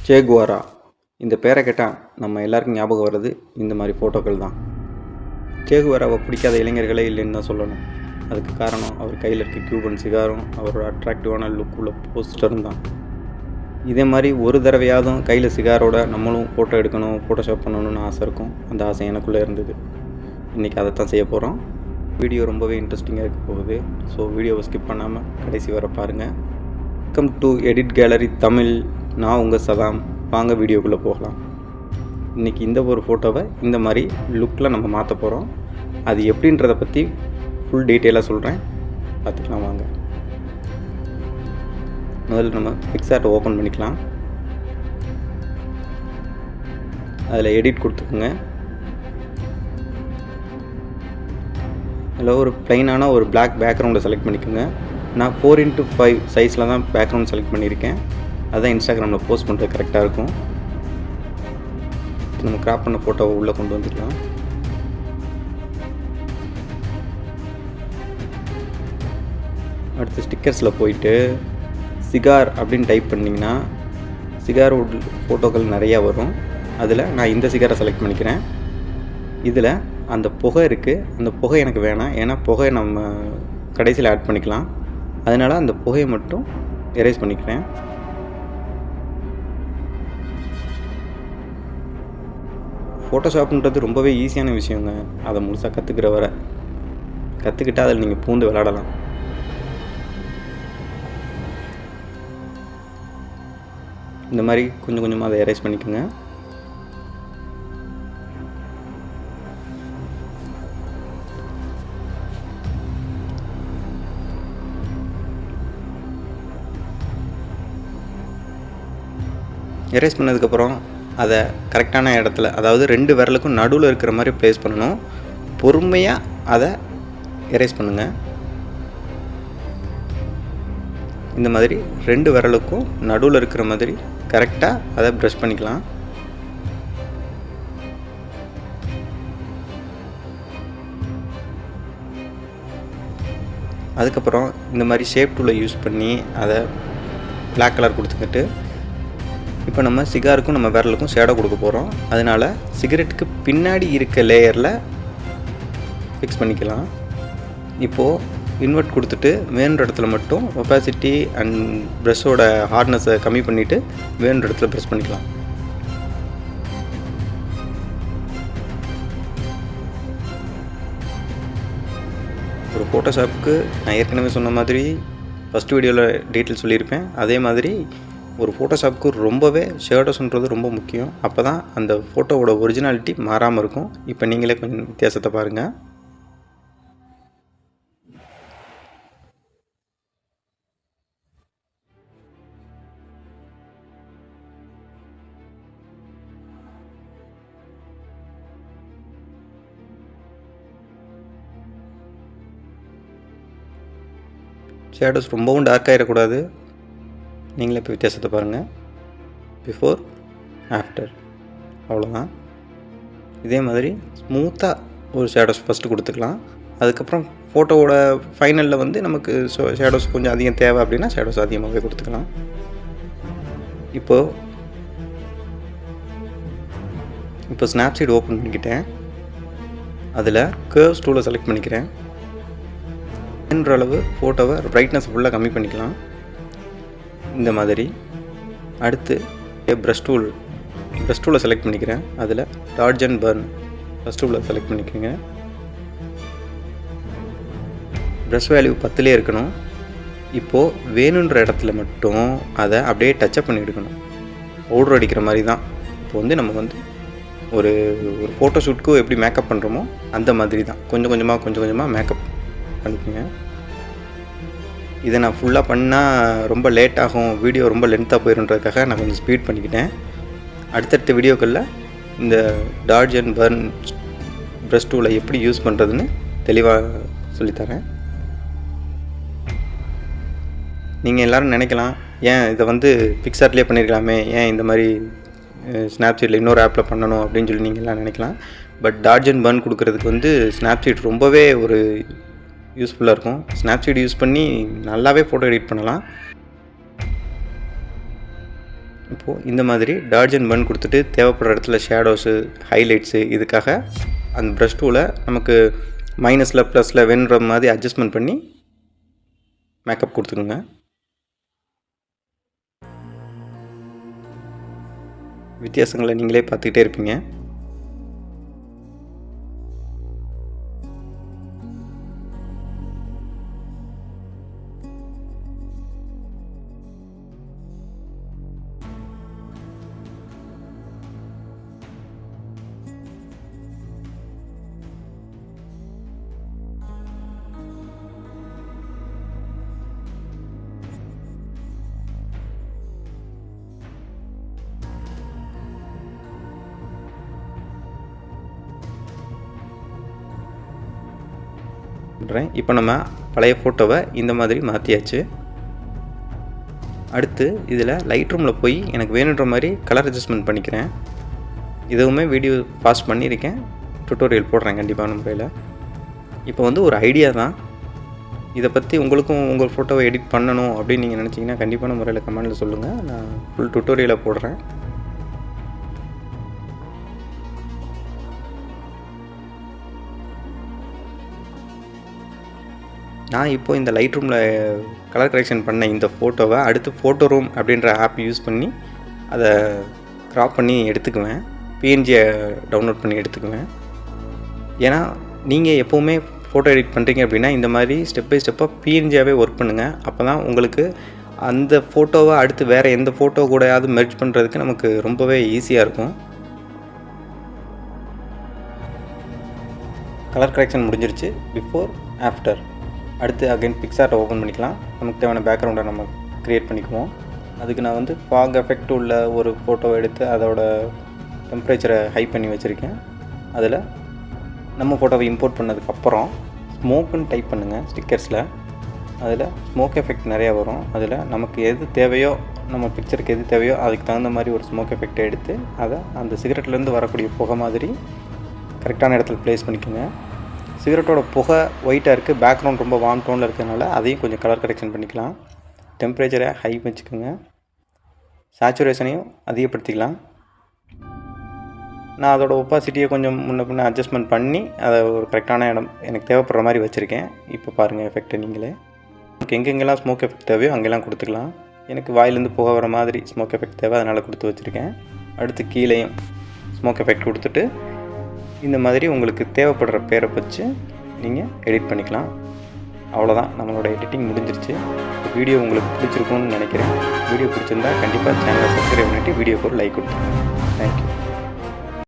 சே Quora இந்த பேரை கேட்டால் நம்ம எல்லாருக்கும் ஞாபகம் வர்றது இந்த மாதிரி ஃபோட்டோக்கள் தான். சே குவாராவை பிடிக்காத இளைஞர்களே இல்லைன்னு தான் சொல்லணும். அதுக்கு காரணம் அவர் கையில் இருக்க கியூபன் சிகாரும் அவரோட அட்ராக்டிவான லுக் உள்ள போஸ்டரும் தான். இதே மாதிரி ஒரு தடவையாவதும் கையில் சிகாரோட நம்மளும் ஃபோட்டோ எடுக்கணும், ஃபோட்டோஷாப் பண்ணணும்னு ஆசை இருக்கும். அந்த ஆசை எனக்குள்ளே இருந்தது. இன்றைக்கி அதை தான் செய்ய போகிறோம். வீடியோ ரொம்பவே இன்ட்ரெஸ்டிங்காக இருக்க போகுது. ஸோ வீடியோவை ஸ்கிப் பண்ணாமல் கடைசி வர பாருங்கள். Welcome to edit gallery Tamil. நான் உங்கள் சதாம். வாங்க வீடியோக்குள்ளே போகலாம். இன்றைக்கி இந்த ஒரு ஃபோட்டோவை இந்த மாதிரி லுக்கில் நம்ம மாற்ற போகிறோம். அது எப்படின்றத பற்றி ஃபுல் டீட்டெயிலாக சொல்கிறேன், பார்த்துக்கலாம் வாங்க. முதல்ல நம்ம பிக்சார்ட்டை ஓப்பன் பண்ணிக்கலாம். அதில் எடிட் கொடுத்துக்குங்க. அதில் ஒரு ப்ளைனான ஒரு பிளாக் பேக்ரவுண்டை செலக்ட் பண்ணிக்கோங்க. நான் 4x5 சைஸில் தான் பேக்ரவுண்ட் செலக்ட் பண்ணியிருக்கேன். அதுதான் இன்ஸ்டாகிராமில் போஸ்ட் பண்ணுறது கரெக்டாக இருக்கும். நம்ம கிராப் பண்ண ஃபோட்டோவை உள்ளே கொண்டு வந்துக்கலாம். அடுத்து ஸ்டிக்கர்ஸில் போயிட்டு சிகார் அப்படின்னு டைப் பண்ணிங்கன்னா சிகார் ஃபோட்டோக்கள் நிறையா வரும். அதில் நான் இந்த சிகாரை செலக்ட் பண்ணிக்கிறேன். இதில் அந்த புகை இருக்குது, அந்த புகை எனக்கு வேணாம். ஏன்னா புகை நம்ம கடைசியில் ஆட் பண்ணிக்கலாம். அதனால் அந்த புகையை மட்டும் எரேஸ் பண்ணிக்கிறேன். ஃபோட்டோஷாப்ன்றது ரொம்பவே ஈஸியான விஷயங்க. அதை முழுசாக கற்றுக்கிற வரை கற்றுக்கிட்டால் அதில் நீங்கள் பூந்து விளையாடலாம். இந்த மாதிரி கொஞ்சம் கொஞ்சமாக அதை எரேஸ் பண்ணிக்கோங்க. எரேஸ் பண்ணதுக்கப்புறம் அதை கரெக்டான இடத்துல, அதாவது 2 விரலுக்கும் நடுவில் இருக்கிற மாதிரி ப்ளேஸ் பண்ணணும். பொறுமையாக அதை எரேஸ் பண்ணுங்கள். இந்த மாதிரி 2 விரலுக்கும் நடுவில் இருக்கிற மாதிரி கரெக்டாக அதை ப்ரஷ் பண்ணிக்கலாம். அதுக்கப்புறம் இந்த மாதிரி ஷேப் டூலை யூஸ் பண்ணி அதை பிளாக் கலர் கொடுத்துக்கிட்டு இப்போ நம்ம சிகாருக்கும் நம்ம விரலுக்கும் ஷேடோ கொடுக்க போகிறோம். அதனால் சிகரெட்டுக்கு பின்னாடி இருக்க லேயரில் ஃபிக்ஸ் பண்ணிக்கலாம். இப்போது இன்வெர்ட் கொடுத்துட்டு வேணுன்ற இடத்துல மட்டும் ஒப்பாசிட்டி அண்ட் ப்ரஷ்ஷோட ஹார்ட்னஸை கம்மி பண்ணிவிட்டு வேணுன்ற இடத்துல ப்ரெஸ் பண்ணிக்கலாம். ஒரு ஃபோட்டோஷாப்புக்கு நான் ஏற்கனவே சொன்ன மாதிரி ஃபஸ்ட் வீடியோவில் டீட்டெயில் சொல்லியிருப்பேன். அதே மாதிரி ஒரு ஃபோட்டோஷாப்புக்கு ரொம்பவே ஷேடோஸ்ன்றது ரொம்ப முக்கியம். அப்போ தான் அந்த ஃபோட்டோவோட ஒரிஜினாலிட்டி மாறாமல் இருக்கும். இப்போ நீங்களே கொஞ்சம் வித்தியாசத்தை பாருங்கள். ஷேடோஸ் ரொம்பவும் டார்க் ஆகிடக்கூடாது. நீங்களே இப்போ வித்தியாசத்தை பாருங்கள். பிஃபோர் ஆஃப்டர், அவ்வளோதான். இதே மாதிரி ஸ்மூத்தாக ஒரு ஷேடோஸ் ஃபஸ்ட்டு கொடுத்துக்கலாம். அதுக்கப்புறம் ஃபோட்டோவோட ஃபைனலில் வந்து நமக்கு ஷேடோஸ் கொஞ்சம் அதிகம் தேவை அப்படின்னா ஷேடோஸ் அதிகமாகவே கொடுத்துக்கலாம். இப்போ ஸ்னாப்சீட் ஓப்பன் பண்ணிக்கிட்டேன். அதில் கர்வ்ஸ் டூலை செலக்ட் பண்ணிக்கிறேன். என்ற அளவு ஃபோட்டோவை பிரைட்னஸ் ஃபுல்லாக கம்மி பண்ணிக்கலாம். இந்த மாதிரி அடுத்து ப்ரஷ் டூலை செலக்ட் பண்ணிக்கிறேன். அதில் டாட்ஜ் அண்ட் பர்ன் ப்ரஷ் டூலை செலக்ட் பண்ணிக்கிறேங்க. ப்ரஷ் வேல்யூ 10லே இருக்கணும். இப்போது வேணுன்ற இடத்துல மட்டும் அதை அப்படியே டச்சப் பண்ணி எடுக்கணும். பவுடர் அடிக்கிற மாதிரி தான். இப்போ வந்து நம்ம வந்து ஒரு ஃபோட்டோ ஷூட்டுக்கு எப்படி மேக்கப் பண்ணுறோமோ அந்த மாதிரி தான் கொஞ்சம் கொஞ்சமாக மேக்கப் பண்ணிக்கோங்க. இதை நான் ஃபுல்லாக பண்ணால் ரொம்ப லேட் ஆகும், வீடியோ ரொம்ப லென்த்தாக போயிடுன்றதுக்காக நான் கொஞ்சம் ஸ்பீட் பண்ணிக்கிட்டேன். அடுத்தடுத்த வீடியோக்களில் இந்த டாட்ஜ் அண்ட் பர்ன் ப்ரஷ் டூலை எப்படி யூஸ் பண்ணுறதுன்னு தெளிவாக சொல்லித்தரேன். நீங்கள் எல்லோரும் நினைக்கலாம், ஏன் இதை வந்து பிக்சார்ட்லேயே பண்ணியிருக்கலாமே, ஏன் இந்த மாதிரி ஸ்னாப்சீட்டில் இன்னொரு ஆப்பில் பண்ணணும் அப்படின்னு சொல்லி நீங்கள் எல்லாம் நினைக்கலாம். பட் டாட்ஜ் அண்ட் பர்ன் கொடுக்குறதுக்கு வந்து ஸ்னாப்சீட் ரொம்பவே ஒரு யூஸ்ஃபுல்லாக இருக்கும். ஸ்னாப்சீட் யூஸ் பண்ணி நல்லாவே ஃபோட்டோ எடிட் பண்ணலாம். இப்போது இந்த மாதிரி டாட்ஜ் அண்ட் பன் கொடுத்துட்டு தேவைப்படுற இடத்துல ஷேடோஸு, ஹைலைட்ஸு இதுக்காக அந்த ப்ரஷ் டூவில் நமக்கு மைனஸில் ப்ளஸில் வேணுன்ற மாதிரி அட்ஜஸ்ட்மெண்ட் பண்ணி மேக்கப் கொடுத்துக்குங்க. வித்தியாசங்களை நீங்களே பார்த்துக்கிட்டே இருப்பீங்க. இப்போ நம்ம பழைய ஃபோட்டோவை இந்த மாதிரி மாற்றியாச்சு. அடுத்து இதில் லைட் ரூமில் போய் எனக்கு வேணுன்ற மாதிரி கலர் அட்ஜஸ்ட்மெண்ட் பண்ணிக்கிறேன். இதுவுமே வீடியோ பாஸ் பண்ணியிருக்கேன், டுட்டோரியல் போடுறேன் கண்டிப்பான முறையில். இப்போ வந்து ஒரு ஐடியா தான், இதை பற்றி உங்களுக்கும் உங்கள் ஃபோட்டோவை எடிட் பண்ணணும் அப்படின்னு நீங்கள் நினச்சிங்கன்னா கண்டிப்பான முறையில் கமெண்டில் சொல்லுங்கள். நான் ஃபுல் டுட்டோரியலை போடுறேன். நான் இப்போது இந்த லைட் ரூமில் கலர் கரெக்ஷன் பண்ண இந்த ஃபோட்டோவை அடுத்து ஃபோட்டோ ரூம் அப்படின்ற ஆப் யூஸ் பண்ணி அதை க்ராப் பண்ணி எடுத்துக்குவேன். பிஎன்ஜியை டவுன்லோட் பண்ணி எடுத்துக்குவேன். ஏன்னா நீங்கள் எப்போவுமே ஃபோட்டோ எடிட் பண்ணுறீங்க அப்படின்னா இந்த மாதிரி ஸ்டெப் பை ஸ்டெப்பாக பிஎன்ஜியாகவே ஒர்க் பண்ணுங்கள். அப்போ தான் உங்களுக்கு அந்த ஃபோட்டோவை அடுத்து வேறு எந்த ஃபோட்டோ கூடயாவது மெர்ஜ் பண்ணுறதுக்கு நமக்கு ரொம்பவே ஈஸியாக இருக்கும். கலர் கரெக்ஷன் முடிஞ்சிருச்சு. Before after. அடுத்து அகைன் பிக்சார்ட்டை ஓப்பன் பண்ணிக்கலாம். நமக்கு தேவையான பேக்ரவுண்டை நம்ம க்ரியேட் பண்ணிக்குவோம். அதுக்கு நான் வந்து ஃபாக் எஃபெக்ட் உள்ள ஒரு ஃபோட்டோவை எடுத்து அதோட டெம்பரேச்சரை ஹை பண்ணி வச்சுருக்கேன். அதில் நம்ம ஃபோட்டோவை இம்போர்ட் பண்ணதுக்கப்புறம் ஸ்மோக்குன்னு டைப் பண்ணுங்கள் ஸ்டிக்கர்ஸில். அதில் ஸ்மோக் எஃபெக்ட் நிறையா வரும். அதில் நமக்கு எது தேவையோ, நம்ம பிக்சருக்கு எது தேவையோ அதுக்கு தகுந்த மாதிரி ஒரு ஸ்மோக் எஃபெக்டை எடுத்து அதை அந்த சிகரெட்லேருந்து வரக்கூடிய புகை மாதிரி கரெக்டான இடத்துல ப்ளேஸ் பண்ணிக்கோங்க. சிகரெட்டோட புகை ஒயிட்டாக இருக்குது, பேக்ரவுண்ட் ரொம்ப வார்ம் டோனில் இருக்கிறதுனால அதையும் கொஞ்சம் கலர் கரெக்ஷன் பண்ணிக்கலாம். டெம்பரேச்சரை ஹை வச்சுக்கோங்க. சேச்சுரேஷனையும் அதிகப்படுத்திக்கலாம். நான் அதோட ஒப்பாசிட்டியை கொஞ்சம் முன்ன பின்ன அட்ஜஸ்ட்மெண்ட் பண்ணி அதை ஒரு கரெக்டான இடம் எனக்கு தேவைப்படுற மாதிரி வச்சுருக்கேன். இப்போ பாருங்கள் எஃபெக்டை நீங்களே. எனக்கு எங்கெங்கெல்லாம் ஸ்மோக் எஃபெக்ட் தேவையோ அங்கெல்லாம் கொடுத்துக்கலாம். எனக்கு வாயிலேருந்து புகை வர மாதிரி ஸ்மோக் எஃபெக்ட் தேவை, அதனால் கொடுத்து வச்சுருக்கேன். அடுத்து கீழேயும் ஸ்மோக் எஃபெக்ட் கொடுத்துட்டு இந்த மாதிரி உங்களுக்கு தேவைப்படுற பேரை வச்சு நீங்கள் எடிட் பண்ணிக்கலாம். அவ்வளோதான், நம்மளோட எடிட்டிங் முடிஞ்சிருச்சு. வீடியோ உங்களுக்கு பிடிச்சிருக்கும்னு நினைக்கிறேன். வீடியோ பிடிச்சிருந்தா கண்டிப்பாக சேனலை சப்ஸ்கிரைப் பண்ணிவிட்டு வீடியோக்கு ஒரு லைக் கொடுத்துருங்க. தேங்க்யூ.